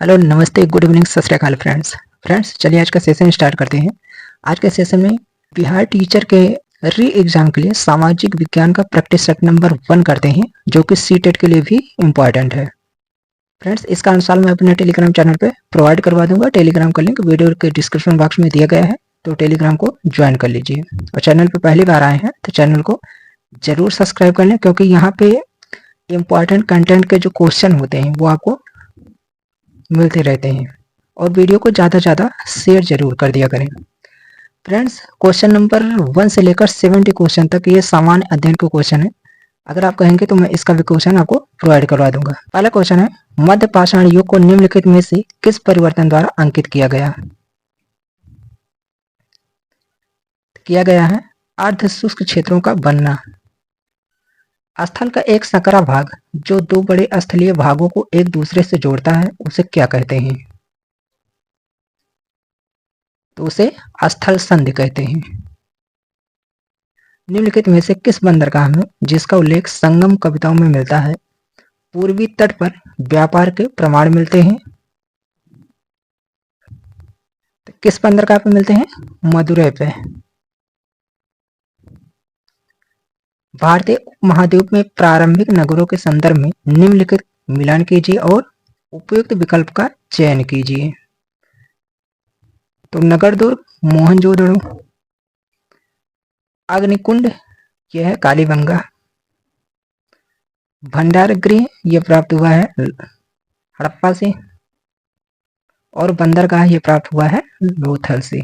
Hello, नमस्ते, good evening, सत श्री अकाल फ्रेंड्स चलिए आज का सेशन स्टार्ट करते हैं। आज के सेशन में बिहार टीचर के री एग्जाम के लिए सामाजिक विज्ञान का प्रैक्टिस सेट नंबर 1 करते हैं, जो कि सीटेट के लिए भी इम्पॉर्टेंट है। फ्रेंड्स, इसका आंसर मैं अपने टेलीग्राम चैनल पे प्रोवाइड करवा दूंगा। टेलीग्राम का लिंक वीडियो के डिस्क्रिप्शन बॉक्स में दिया गया है, तो टेलीग्राम को ज्वाइन कर लीजिए। और चैनल पर पहली बार आए हैं तो चैनल को जरूर सब्सक्राइब कर लें, क्योंकि यहाँ पे इम्पॉर्टेंट कंटेंट के जो क्वेश्चन होते हैं वो आपको मिलते रहते हैं। और वीडियो को ज़्यादा से ज़्यादा शेयर जरूर कर दिया करें। फ्रेंड्स, क्वेश्चन नंबर 1 से लेकर 70 क्वेश्चन तक ये सामान्य अध्ययन के क्वेश्चन है। अगर आप कहेंगे तो मैं इसका भी क्वेश्चन आपको प्रोवाइड करवा दूंगा। पहला क्वेश्चन है, मध्य पाषाण युग को निम्नलिखित में से किस परिवर्तन द्वारा अंकित किया गया है अर्ध शुष्क क्षेत्रों का बनना। स्थल का एक संकरा भाग जो दो बड़े स्थलीय भागों को एक दूसरे से जोड़ता है उसे क्या कहते हैं? तो उसे स्थल संधि कहते हैं। निम्नलिखित में से किस बंदरगाह में, जिसका उल्लेख संगम कविताओं में मिलता है, पूर्वी तट पर व्यापार के प्रमाण मिलते हैं? तो किस बंदरगाह पे मिलते हैं? मदुरै पे। भारतीय उपमहाद्वीप में प्रारंभिक नगरों के संदर्भ में निम्नलिखित मिलान कीजिए और उपयुक्त विकल्प का चयन कीजिए। तो नगर दुर्ग मोहनजोदड़ो, अग्निकुंड यह है कालीबंगा, भंडार गृह यह प्राप्त हुआ है हड़प्पा से, और बंदरगाह यह प्राप्त हुआ है लोथल से।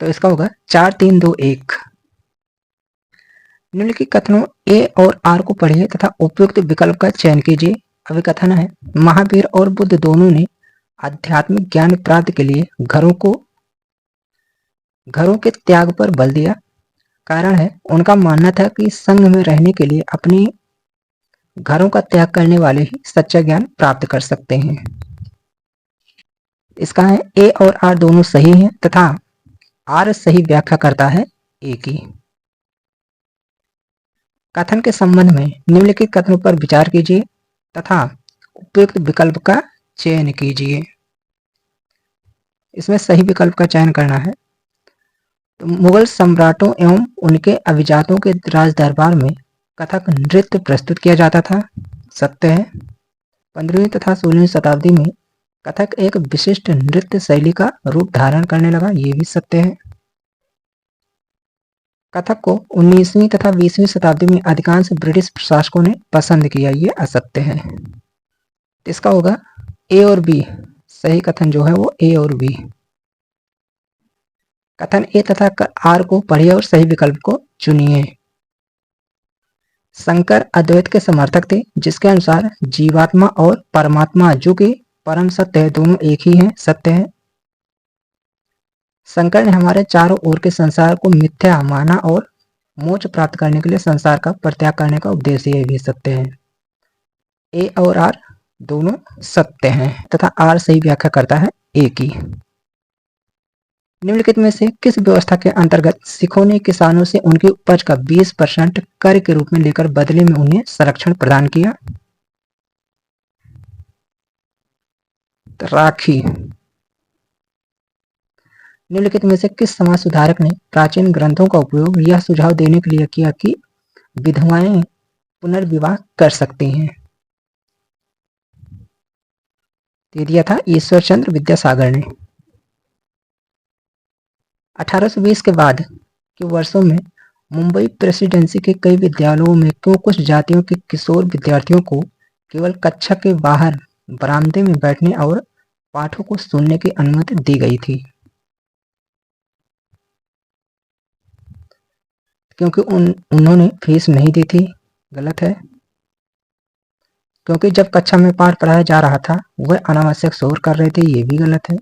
तो इसका होगा 4 3 2 1। निम्नलिखित कथनों ए और आर को पढ़िए तथा उपयुक्त विकल्प का चयन कीजिए। अभी कथन है, महावीर और बुद्ध दोनों ने आध्यात्मिक ज्ञान प्राप्ति के लिए घरों के त्याग पर बल दिया। कारण है, उनका मानना था कि संघ में रहने के लिए अपनी घरों का त्याग करने वाले ही सच्चा ज्ञान प्राप्त कर सकते हैं। इसका है ए और आर दोनों सही हैं तथा आर सही व्याख्या करता है ए की। कथन के संबंध में निम्नलिखित कथनों पर विचार कीजिए तथा उपयुक्त विकल्प का चयन कीजिए। इसमें सही विकल्प का चयन करना है। तो मुगल सम्राटों एवं उनके अभिजातों के राज दरबार में कथक नृत्य प्रस्तुत किया जाता था, सत्य है। 15वीं तथा 16वीं शताब्दी में कथक एक विशिष्ट नृत्य शैली का रूप धारण करने लगा, ये भी सत्य है। कथक को 19वीं तथा 20वीं शताब्दी में अधिकांश ब्रिटिश प्रशासकों ने पसंद किया, ये असत्य है। इसका होगा ए और बी, सही कथन जो है वो ए और बी। कथन ए तथा आर को पढ़िए और सही विकल्प को चुनिए। शंकर अद्वैत के समर्थक थे, जिसके अनुसार जीवात्मा और परमात्मा जो कि परम सत्य है दोनों एक ही हैं, सत्य है। शंकर ने हमारे चारों ओर के संसार को मिथ्या माना और मोक्ष प्राप्त करने के लिए संसार का परित्याग करने का उपदेश, ये भी सत्य है। ए और आर दोनों सत्य हैं तथा आर सही व्याख्या करता है ए की। निम्नलिखित में से किस व्यवस्था के अंतर्गत सिखों ने किसानों से उनकी उपज का 20% कर के रूप में लेकर बदले में उन्हें संरक्षण प्रदान किया? तो राखी। निम्नलिखित में से किस समाज सुधारक ने प्राचीन ग्रंथों का उपयोग यह सुझाव देने के लिए किया कि विधवाएं पुनर्विवाह कर सकती हैं? दे दिया था ईश्वर चंद्र विद्यासागर ने। 1820 के बाद के वर्षों में मुंबई प्रेसिडेंसी के कई विद्यालयों में क्यों कुछ जातियों के किशोर विद्यार्थियों को केवल कक्षा के बाहर बरामदे में बैठने और पाठों को सुनने की अनुमति दी गई थी? क्योंकि उन्होंने फीस नहीं दी थी, गलत है। क्योंकि जब कक्षा में पाठ पढ़ाया जा रहा था वह अनावश्यक शोर कर रहे थे, ये भी गलत है।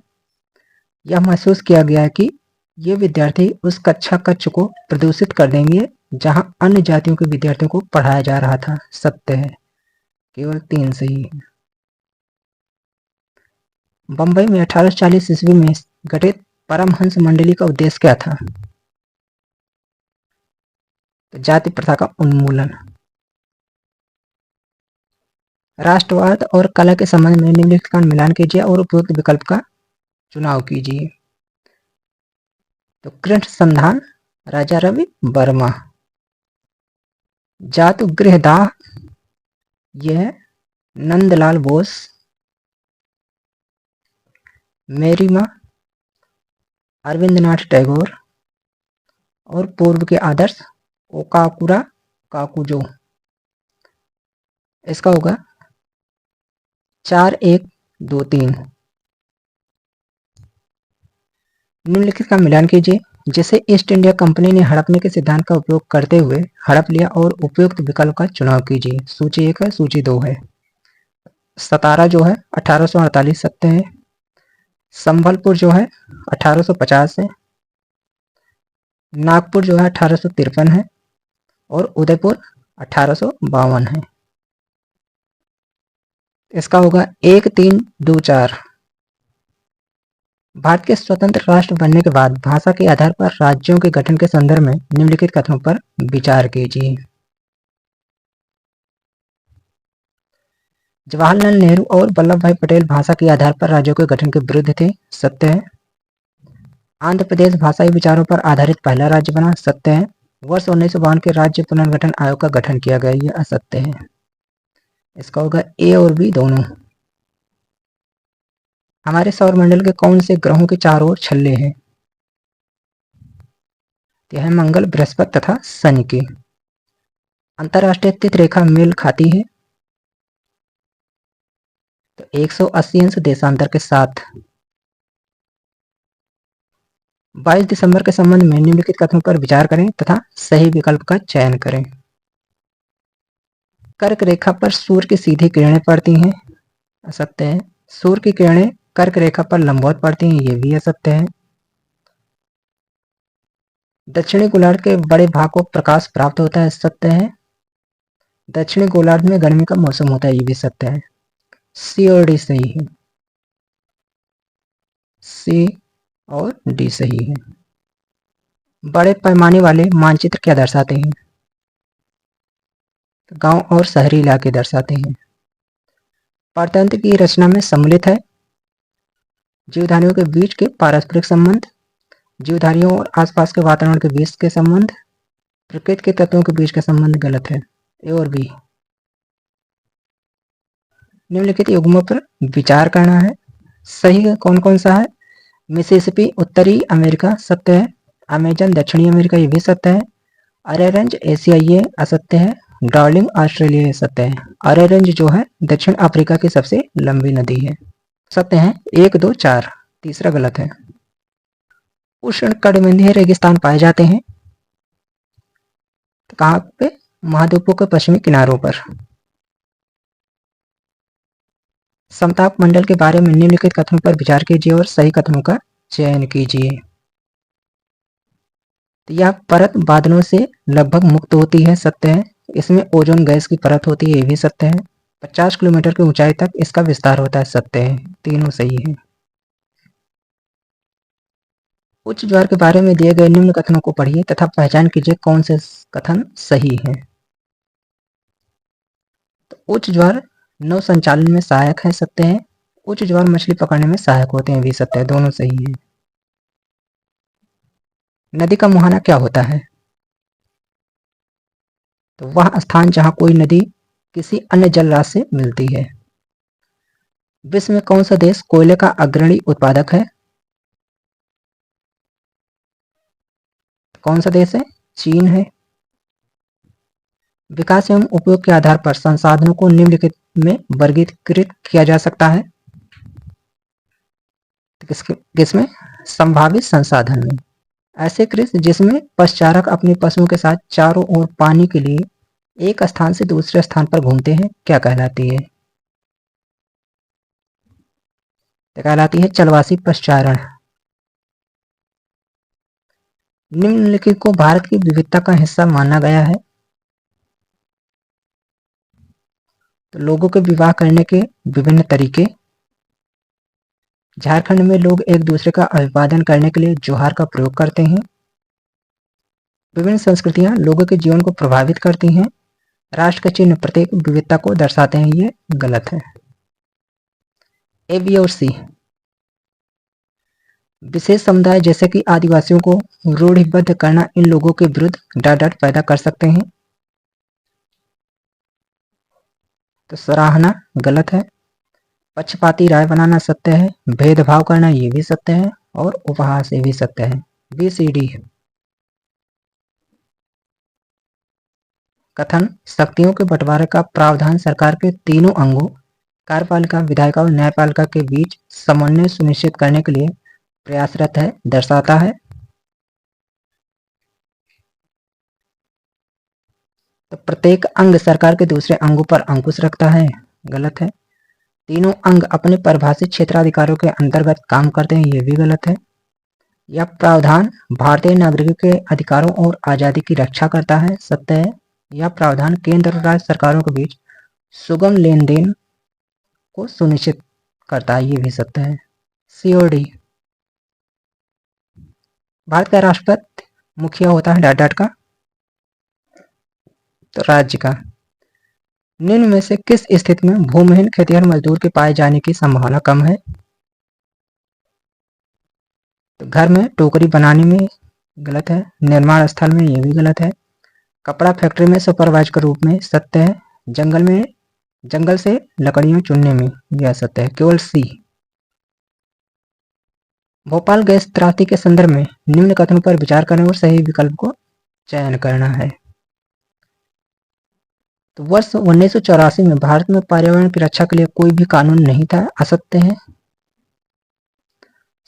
यह महसूस किया गया कि ये विद्यार्थी उस कक्षा कक्ष को प्रदूषित कर देंगे जहां अन्य जातियों के विद्यार्थियों को पढ़ाया जा रहा था, सत्य है। केवल 3 सही है। बंबई में 1840 ईस्वी में गठित परमहंस मंडली का उद्देश्य क्या था? तो जाति प्रथा का उन्मूलन। राष्ट्रवाद और कला के संबंध में निम्नलिखित का मिलान कीजिए और उपयुक्त विकल्प का चुनाव कीजिए। तो कृष्ण संधान, राजा रवि वर्मा। जात गृहदाह, यह नंदलाल बोस। मेरी माँ, अरविंदनाथ टैगोर। और पूर्व के आदर्श, ओकाकुरा काकुजो। इसका होगा 4123। निम्नलिखित का मिलान कीजिए। जिसे ईस्ट इंडिया कंपनी ने हड़पने के सिद्धांत का उपयोग करते हुए हड़प लिया और उपयुक्त विकल्प का चुनाव कीजिए। सूची 1 है, सूची 2 है। सतारा जो है 1848 सत्य है। संबलपुर जो है 1850 है। नागपुर जो है 1853 है। और उदयपुर 1852 है। इसका होगा 1324। भारत के स्वतंत्र राष्ट्र बनने के बाद भाषा के आधार पर राज्यों के गठन के संदर्भ में निम्नलिखित कथनों पर विचार कीजिए। जवाहरलाल नेहरू और वल्लभ भाई पटेल भाषा के आधार पर राज्यों के गठन के विरुद्ध थे, सत्य है। आंध्र प्रदेश भाषाई विचारों पर आधारित पहला राज्य बना, सत्य है। वर्ष 1952 के राज्य पुनर्गठन आयोग का गठन किया गया, यह असत्य है। इसका होगा ए और बी दोनों। हमारे सौरमंडल के कौन से ग्रहों के चारों ओर छल्ले हैं? यह है मंगल, बृहस्पति तथा शनि के। अंतरराष्ट्रीय तिथि रेखा मेल खाती है तो 180 अंश देशांतर के साथ। 22 दिसंबर के संबंध में निम्नलिखित कथनों पर विचार करें तथा सही विकल्प का चयन करें। कर्क रेखा पर सूर्य की सीधी किरणें पड़ती हैं, असत्य है। सूर्य की किरणें कर्क रेखा पर लंबवत पड़ती हैं, ये भी असत्य है। दक्षिणी गोलार्ध के बड़े भाग को प्रकाश प्राप्त होता है, सत्य है। दक्षिणी गोलार्ध में गर्मी का मौसम होता है, ये भी सत्य है। सी और डी सही है। सी और डी सही है। बड़े पैमाने वाले मानचित्र क्या दर्शाते हैं? गांव और शहरी इलाके दर्शाते हैं। परतंत्र की रचना में सम्मिलित है जीवधारियों के बीच के पारस्परिक संबंध, जीवधारियों और आसपास के वातावरण के बीच के संबंध, प्रकृति के तत्वों के बीच का संबंध गलत है, ए और बी। निम्नलिखित युग्मों पर विचार करना है। सही कौन कौन सा है? मिसिसिपी उत्तरी अमेरिका, सत्य है। अमेजन दक्षिणी अमेरिका, ये भी सत्य है। अरेरेंज एशिया, ये असत्य है। डार्लिंग ऑस्ट्रेलिया, ये सत्य है। अरेरेंज जो है दक्षिण अफ्रीका की सबसे लंबी नदी है, सत्य है। 1 2 4, तीसरा गलत है। उष्णकटिबंधीय रेगिस्तान पाए जाते हैं तो कहाँ पे? महाद्वीपों के पश्चिमी किनारों पर। समताप मंडल के बारे में निम्नलिखित कथनों पर विचार कीजिए और सही कथनों का चयन कीजिए। तो यह परत बादलों से लगभग मुक्त होती है, सत्य है। इसमें ओजोन गैस की परत होती है, ये भी सत्य है। 50 किलोमीटर की ऊंचाई तक इसका विस्तार होता है, सत्य है। तीनों सही है। उच्च ज्वार के बारे में दिए गए निम्न कथनों को पढ़िए तथा पहचान कीजिए कौन से कथन सही है। तो उच्च ज्वार नौ संचालन में सहायक है, सत्य है। उच्च ज्वार मछली पकड़ने में सहायक होते हैं, भी सत्य है। दोनों सही है। नदी का मुहाना क्या होता है? तो वह स्थान जहां कोई नदी किसी अन्य जलराशि से मिलती है। विश्व में कौन सा देश कोयले का अग्रणी उत्पादक है? कौन सा देश है? चीन है। विकास एवं उपयोग के आधार पर संसाधनों को निम्नलिखित में वर्गीकृत किया जा सकता है। किसमें? संभावित संसाधन में। ऐसे कृषि जिसमें पशुचारक अपने पशुओं के साथ चारों ओर पानी के लिए एक स्थान से दूसरे स्थान पर घूमते हैं, क्या कहलाती है? तो कहलाती है चलवासी पशुचारण। निम्नलिखित को भारत की विविधता का हिस्सा माना गया है। तो लोगों के विवाह करने के विभिन्न तरीके। झारखंड में लोग एक दूसरे का अभिवादन करने के लिए जोहार का प्रयोग करते हैं। विभिन्न संस्कृतियां लोगों के जीवन को प्रभावित करती हैं। राष्ट्र के चिन्ह प्रत्येक विविधता को दर्शाते हैं, ये गलत है। ए, बी और सी। विशेष समुदाय जैसे कि आदिवासियों को रूढ़िबद्ध करना इन लोगों के विरुद्ध डर पैदा कर सकते हैं, तो सराहना गलत है। पक्षपाती राय बनाना सत्य है, भेदभाव करना ये भी सत्य है, और उपहास ये भी सत्य है। बी, सी, डी। कथन शक्तियों के बंटवारे का प्रावधान सरकार के तीनों अंगों कार्यपालिका, विधायिका और न्यायपालिका के बीच समन्वय सुनिश्चित करने के लिए प्रयासरत है, दर्शाता है। तो प्रत्येक अंग सरकार के दूसरे अंगों पर अंकुश रखता है, गलत है। तीनों अंग अपने परिभाषित क्षेत्राधिकारों के अंतर्गत काम करते हैं, ये भी गलत है। यह प्रावधान भारतीय नागरिकों के अधिकारों और आजादी की रक्षा करता है, सत्य है। यह प्रावधान केंद्र और राज्य सरकारों के बीच सुगम लेन देन को सुनिश्चित करता है, ये भी सत्य है। सी और डी। भारत का राष्ट्रपति मुखिया होता है डॉट का, तो राज्य का। निम्न में से किस स्थिति में भूमिहीन खेतिहर मजदूर के पाए जाने की संभावना कम है? तो घर में टोकरी बनाने में, गलत है। निर्माण स्थल में, ये भी गलत है। कपड़ा फैक्ट्री में सुपरवाइजर के रूप में, सत्य है। जंगल से लकड़ियां चुनने में, यह सत्य है। केवल सी। भोपाल गैस त्रासदी के संदर्भ में निम्न कथनों पर विचार करें और सही विकल्प को चयन करना है। तो वर्ष 1984 में भारत में पर्यावरण की रक्षा के लिए कोई भी कानून नहीं था, असत्य है।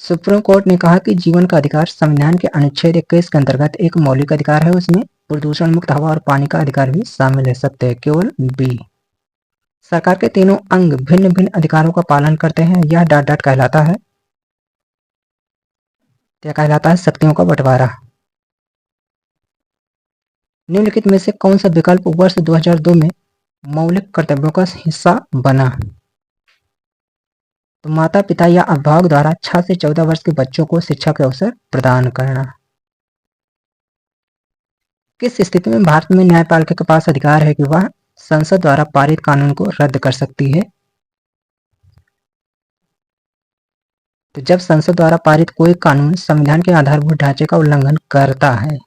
सुप्रीम कोर्ट ने कहा कि जीवन का अधिकार संविधान के अनुच्छेद 21 के अंतर्गत एक मौलिक अधिकार है, उसमें प्रदूषण मुक्त हवा और पानी का अधिकार भी शामिल है, सत्य है। केवल बी। सरकार के तीनों अंग भिन्न भिन्न अधिकारों का पालन करते हैं, यह डॉट कहलाता है। यह कहलाता है शक्तियों का बंटवारा। निम्नलिखित में से कौन सा विकल्प वर्ष 2002 में मौलिक कर्तव्यों का हिस्सा बना? तो माता पिता या अभिभावक द्वारा 6 से 14 वर्ष के बच्चों को शिक्षा के अवसर प्रदान करना। किस स्थिति में भारत में न्यायपालिका के पास अधिकार है कि वह संसद द्वारा पारित कानून को रद्द कर सकती है? तो जब संसद द्वारा पारित कोई कानून संविधान के आधारभूत ढांचे का उल्लंघन करता है।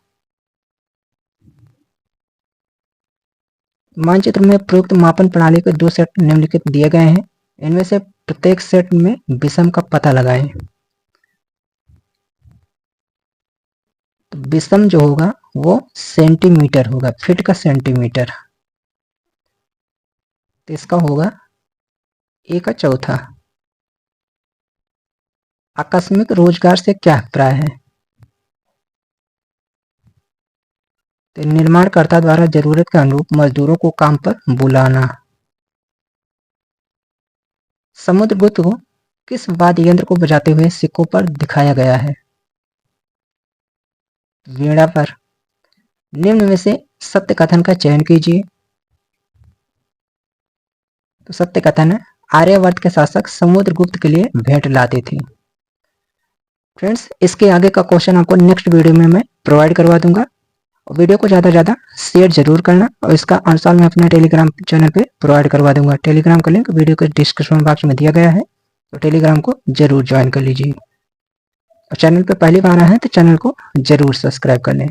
मानचित्र में प्रयुक्त मापन प्रणाली के 2 सेट निम्नलिखित दिए गए हैं, इनमें से प्रत्येक सेट में विषम का पता लगाएं। तो विषम जो होगा वो सेंटीमीटर होगा, फीट का सेंटीमीटर, तो इसका होगा 1/4। आकस्मिक रोजगार से क्या अभिप्राय है? तो निर्माणकर्ता द्वारा जरूरत के अनुरूप मजदूरों को काम पर बुलाना। समुद्रगुप्त को किस वाद्य यंत्र को बजाते हुए सिक्कों पर दिखाया गया है? वीणा पर। निम्न में से सत्य कथन का चयन कीजिए। तो सत्य कथन है, आर्यवर्त के शासक समुद्रगुप्त के लिए भेंट लाते थे। फ्रेंड्स, इसके आगे का क्वेश्चन आपको नेक्स्ट वीडियो में मैं प्रोवाइड करवा दूंगा। और वीडियो को ज़्यादा से ज़्यादा शेयर जरूर करना, और इसका आंसर मैं अपने टेलीग्राम चैनल पे प्रोवाइड करवा दूंगा। टेलीग्राम का लिंक वीडियो के डिस्क्रिप्शन बॉक्स में दिया गया है, तो टेलीग्राम को जरूर ज्वाइन कर लीजिए। और चैनल पे पहली बार आए हैं तो चैनल को जरूर सब्सक्राइब कर लें।